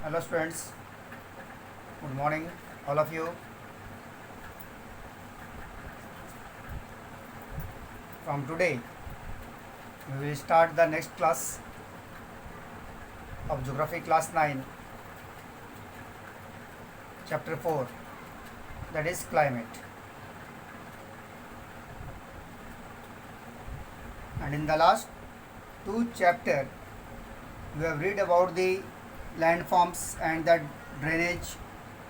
Hello students, good morning all of you. From today we will start the next class of Geography class 9, chapter 4, that is climate. And in the last two chapters we have read about the landforms and the drainage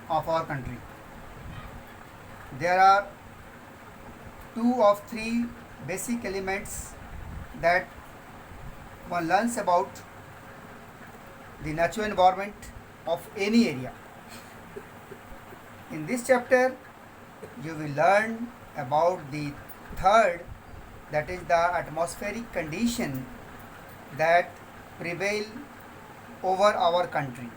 of our country. There are two of three basic elements that one learns about the natural environment of any area. In this chapter you will learn about the third, that is the atmospheric condition that prevail over our country.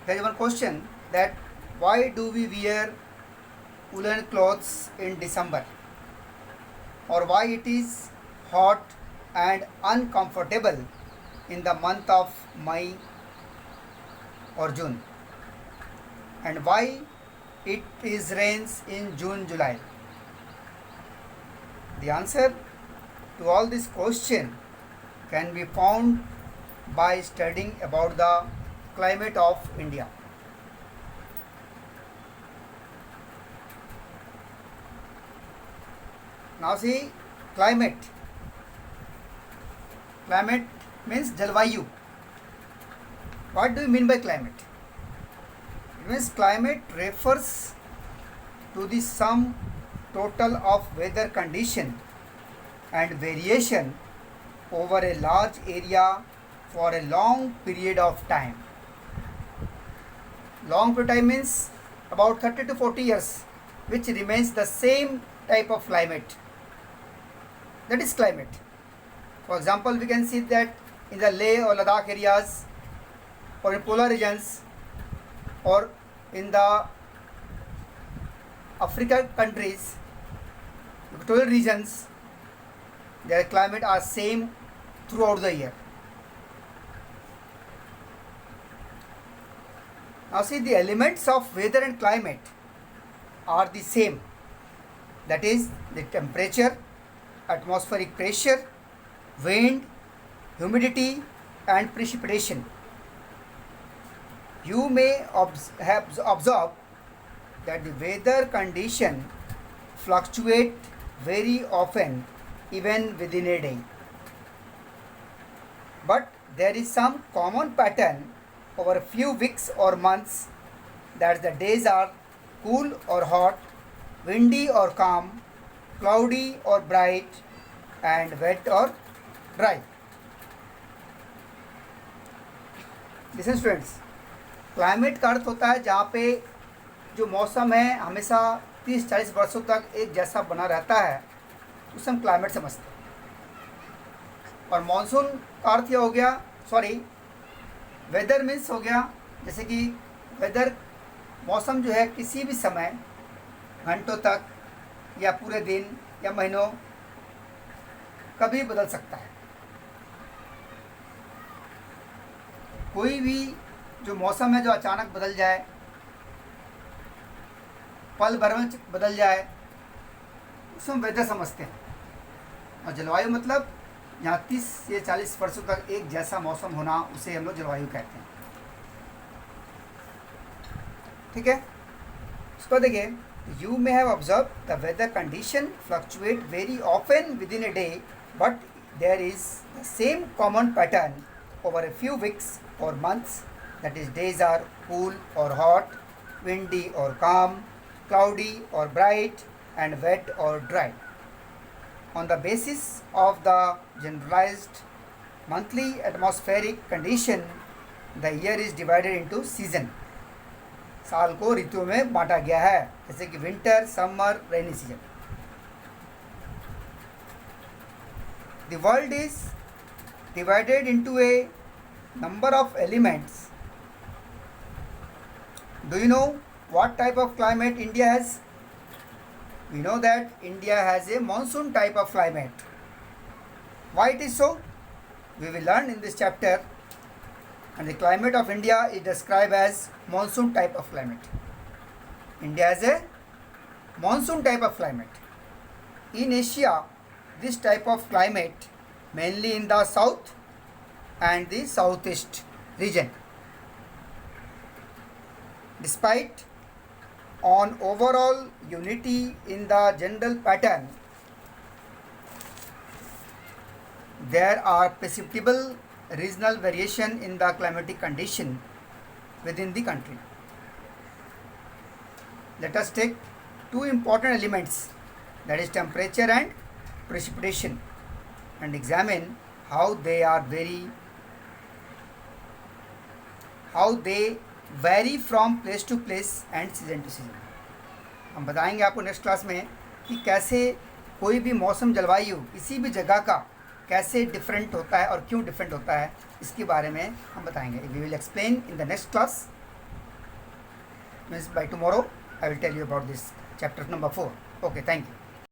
There is one question that why do we wear woolen clothes in December, or why it is hot and uncomfortable in the month of May or June, and why it is rains in June, July. The answer to all this question can be found by studying about the climate of India. Now see, climate. Climate means Jalvayu. What do you mean by climate? It means climate refers to the sum total of weather condition and variation over a large area for a long period of time. Long period of time means about 30 to 40 years, which remains the same type of climate. That is climate. For example, we can see that in the Leh or Ladakh areas, or in polar regions, or in the African countries, equatorial regions, their climate are same throughout the year. Now see, the elements of weather and climate are the same, that is the temperature, atmospheric pressure, wind, humidity and precipitation. You may have observed that the weather condition fluctuate very often even within a day. But there is some common pattern over a few weeks or months, that the days are cool or hot, windy or calm, cloudy or bright and wet or dry. Listen students, climate का अर्थ होता है जहाँ पे जो मौसम है हमेशा 30-40 वर्षों तक एक जैसा बना रहता है, उसे हम क्लाइमेट समझते हैं. और मानसून का अर्थ यह हो गया, वेदर मीन्स हो गया, जैसे कि वेदर मौसम जो है किसी भी समय घंटों तक या पूरे दिन या महीनों कभी बदल सकता है. कोई भी जो मौसम है जो अचानक बदल जाए, पल भर में बदल जाए, उसको हम वेदर समझते हैं. और जलवायु मतलब यहाँ 30 से 40 वर्षों तक एक जैसा मौसम होना, उसे हम लोग जलवायु कहते हैं. ठीक है, इसको देखिए. You may have observed the weather condition fluctuate very often within a day, but there is the same common pattern over a few weeks or months, that is days are cool or hot, windy or calm, cloudy or bright and wet or dry. On the basis of the generalized monthly atmospheric condition, the year is divided into season. साल को ऋतुओं में बांटा गया है, जैसे कि winter, summer, rainy season. The world is divided into a number of elements. Do you know what type of climate India has? We know that India has a monsoon type of climate. Why it is so? We will learn in this chapter. And the climate of India is described as monsoon type of climate. India has a monsoon type of climate. In Asia, this type of climate mainly in the south and the southeast region. Despite on overall unity in the general pattern, there are perceptible regional variation in the climatic condition within the country. Let us take two important elements, that is temperature and precipitation, and examine how they vary from place to place and season to season. हम बताएंगे आपको next class में कि कैसे कोई भी मौसम जलवायु किसी भी जगह का कैसे डिफरेंट होता है और क्यों डिफरेंट होता है, इसके बारे में हम बताएंगे. We will explain in the next class. Means by tomorrow I will tell you about this chapter number 4. Okay, thank you.